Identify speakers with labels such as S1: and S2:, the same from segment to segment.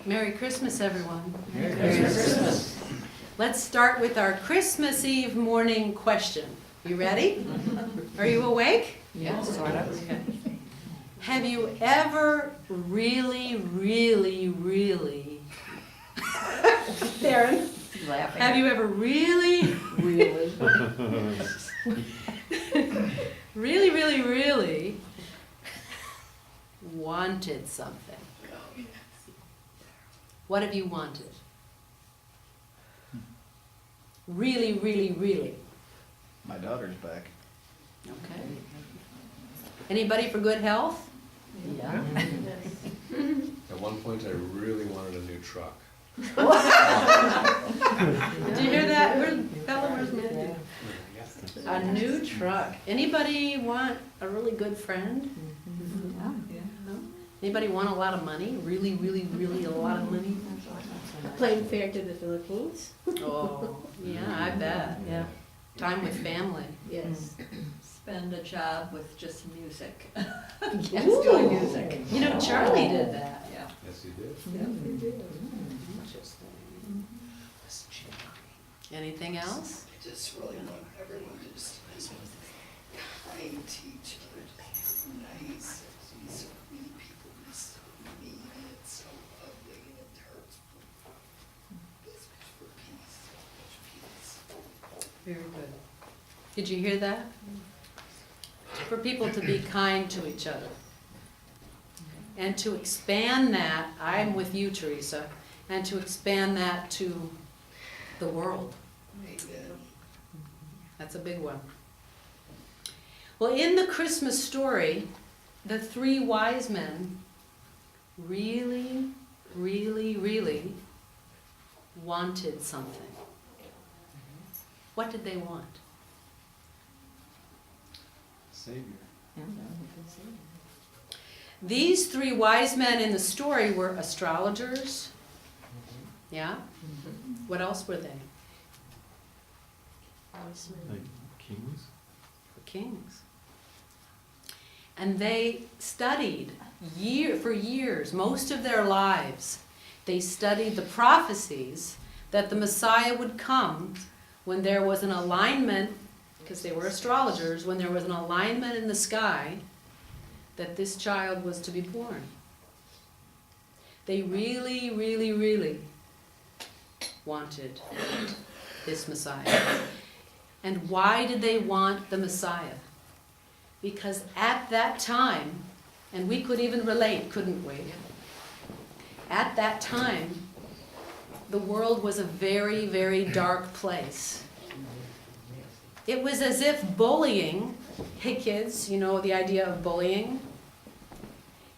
S1: Merry Christmas, everyone.
S2: Merry Christmas.
S1: Let's start with our Christmas Eve morning question. You ready? Are you awake?
S2: Yeah, sort of.
S1: Okay. Have you ever really, Darren,
S2: Laughing.
S1: have you ever really, really wanted something? What have you wanted? Really.
S3: My daughter's back.
S1: Okay. Anybody for good health? Yeah.
S4: At one point, I really wanted a new truck.
S1: Did you hear that? Where's Matthew? A new truck. Anybody want a really good friend? No? Anybody want a lot of money? Really a lot of money?
S5: A plane fare to the Philippines?
S1: Oh, yeah, I bet. Yeah. Time with family.
S5: Yes.
S6: Spend a job with just music.
S1: Yes.
S6: Doing music.
S1: You know, Charlie did that.
S6: Yeah.
S4: Yes, you did.
S5: Yeah, we did.
S1: Anything else?
S7: I just really want everyone to just be kind to each other, just be nice. These are mean people, be so mean, and it's so ugly, and it hurts. Let's wish for peace, peace.
S1: Very good. Did you hear that? For people to be kind to each other. And to expand that, I'm with you, Teresa, and to expand that to the world.
S7: Amen.
S1: That's a big one. Well, in the Christmas story, the three wise men really wanted something. What did they want?
S3: Savior.
S1: These three wise men in the story were astrologers. Yeah? What else were they?
S2: Like kings?
S1: Kings. And they studied for years, most of their lives, they studied the prophecies that the Messiah would come when there was an alignment, because they were astrologers, when there was an alignment in the sky that this child was to be born. They really wanted this Messiah. And why did they want the Messiah? Because at that time, and we could even relate, couldn't we? At that time, the world was a very dark place. It was as if bullying, hey kids, you know the idea of bullying?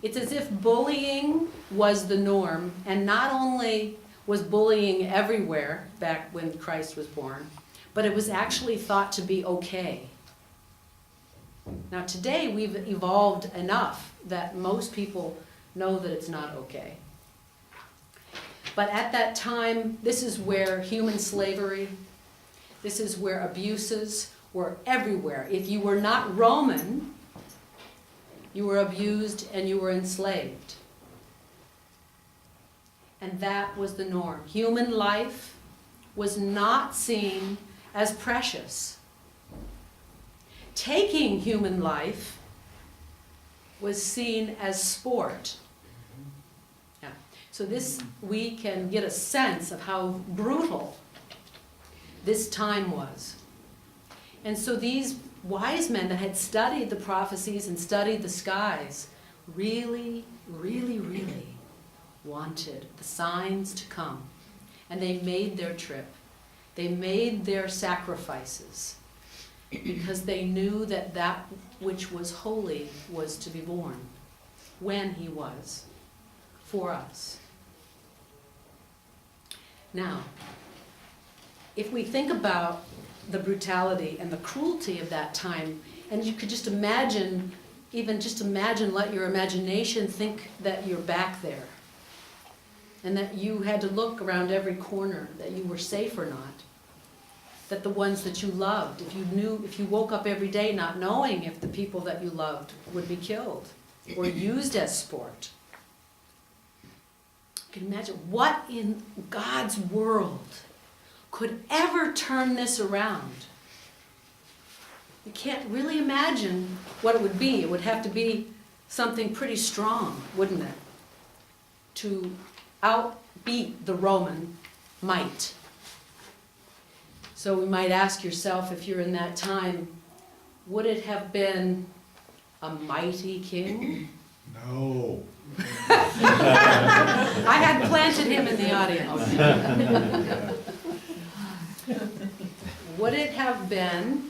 S1: It's as if bullying was the norm, and not only was bullying everywhere back when Christ was born, but it was actually thought to be okay. Now today we've evolved enough that most people know that it's not okay. But at that time, this is where human slavery, this is where abuses were everywhere. If you were not Roman, you were abused and you were enslaved. And that was the norm. Human life was not seen as precious. Taking human life was seen as sport. Yeah. So this, we can get a sense of how brutal this time was. And so these wise men that had studied the prophecies and studied the skies really wanted the signs to come. And they made their trip. They made their sacrifices because they knew that that which was holy was to be born when he was for us. Now, if we think about the brutality and the cruelty of that time, and you could just imagine, let your imagination think that you're back there and that you had to look around every corner, that you were safe or not, that the ones that you loved, if you woke up every day not knowing if the people that you loved would be killed or used as sport. You can imagine what in God's world could ever turn this around. You can't really imagine what it would be. It would have to be something pretty strong, wouldn't it? To outbeat the Roman might. So we might ask yourself, if you're in that time, would it have been a mighty king?
S3: No.
S1: I had planted him in the audience. Would it have been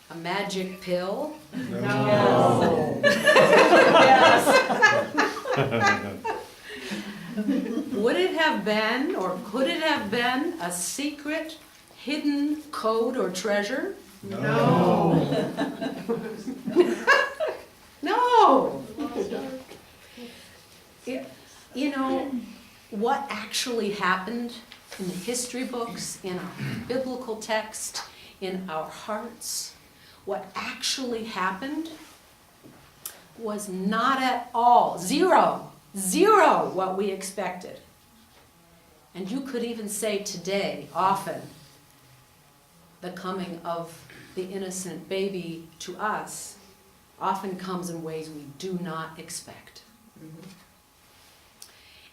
S1: a magic pill?
S3: No.
S1: Would it have been, or could it have been, a secret, hidden code or treasure?
S3: No.
S1: No! You know, what actually happened in the history books, in our biblical text, in our hearts, what actually happened was not at all, zero, what we expected. And you could even say today, often, the coming of the innocent baby to us often comes in ways we do not expect.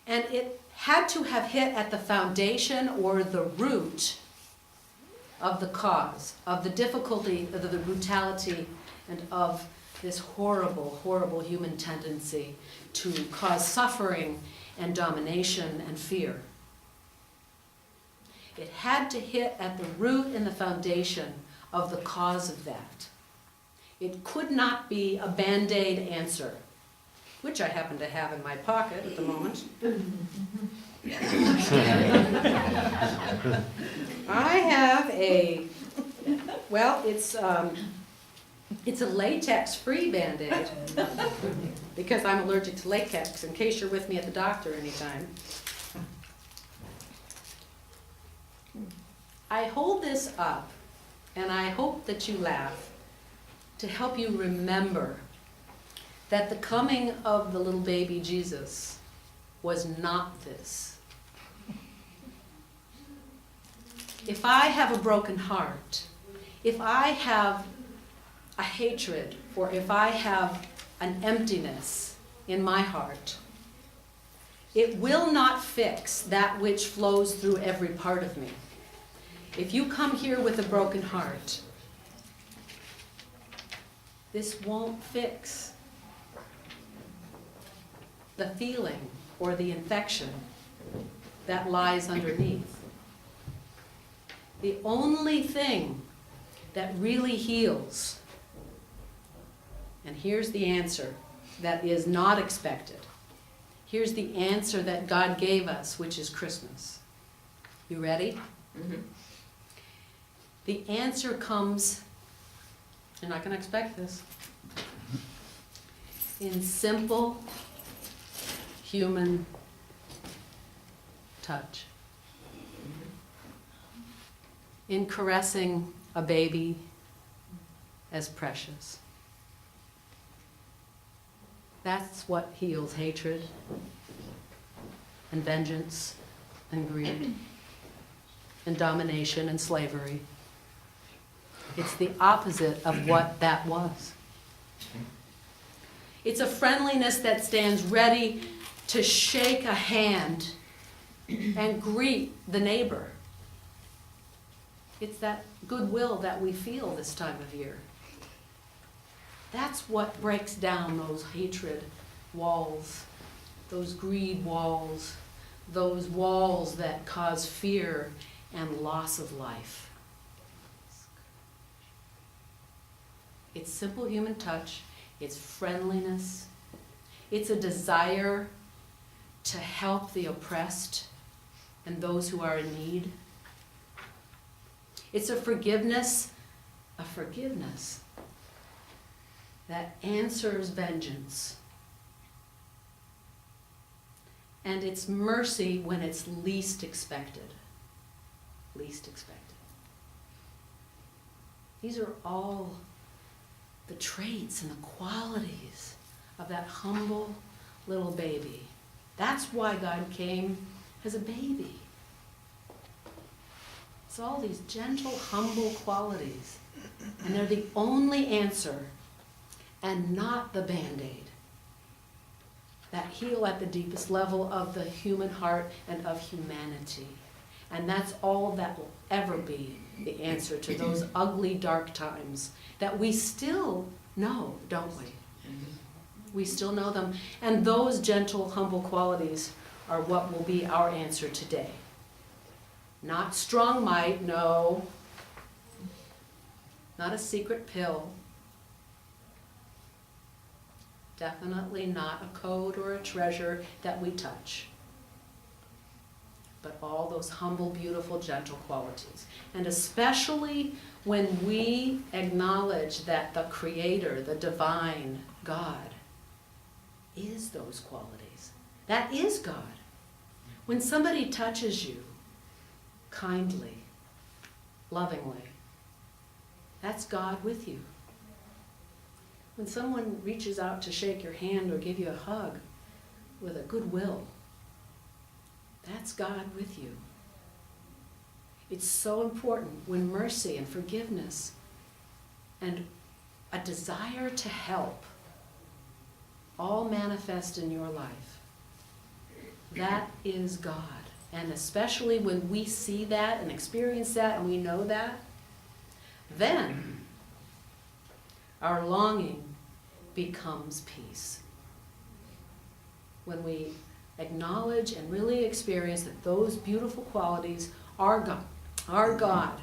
S1: And it had to have hit at the foundation or the root of the cause, of the difficulty, of the brutality, and of this horrible, horrible human tendency to cause suffering and domination and fear. It had to hit at the root and the foundation of the cause of that. It could not be a Band-Aid answer, which I happen to have in my pocket at the moment. I have a, well, it's a latex-free Band-Aid, because I'm allergic to latex, in case you're with me at the doctor anytime. I hold this up, and I hope that you laugh, to help you remember that the coming of the little baby Jesus was not this. If I have a broken heart, if I have a hatred, or if I have an emptiness in my heart, it will not fix that which flows through every part of me. If you come here with a broken heart, this won't fix the feeling or the infection that lies underneath. The only thing that really heals, and here's the answer that is not expected. Here's the answer that God gave us, which is Christmas. You ready? Mm-hmm. The answer comes, you're not going to expect this, in simple human touch. In caressing a baby as precious. That's what heals hatred and vengeance and greed and domination and slavery. It's the opposite of what that was. It's a friendliness that stands ready to shake a hand and greet the neighbor. It's that goodwill that we feel this time of year. That's what breaks down those hatred walls, those greed walls, those walls that cause fear and loss of life. It's simple human touch, it's friendliness, it's a desire to help the oppressed and those who are in need. It's a forgiveness that answers vengeance. And it's mercy when it's least expected. Least expected. These are all the traits and the qualities of that humble little baby That's why God came as a baby. It's all these gentle, humble qualities. And they're the only answer and not the Band-Aid that heal at the deepest level of the human heart and of humanity. And that's all that will ever be the answer to those ugly, dark times that we still know, don't we? We still know them. And those gentle, humble qualities are what will be our answer today. Not strong might, no. Not a secret pill. Definitely not a code or a treasure that we touch. But all those humble, beautiful, gentle qualities. And especially when we acknowledge that the Creator, the divine God, is those qualities. That is God. When somebody touches you kindly, lovingly, that's God with you. When someone reaches out to shake your hand or give you a hug with a good will, that's God with you. It's so important when mercy and forgiveness and a desire to help all manifest in your life. That is God. And especially when we see that and experience that and we know that, then our longing becomes peace. When we acknowledge and really experience that those beautiful qualities are God,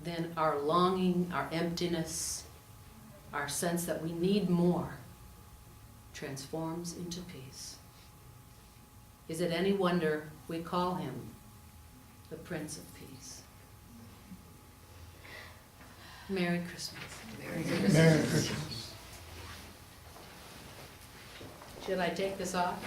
S1: then our longing, our emptiness, our sense that we need more transforms into peace. Is it any wonder we call him the Prince of Peace? Merry Christmas.
S3: Merry Christmas.
S1: Should I take this off?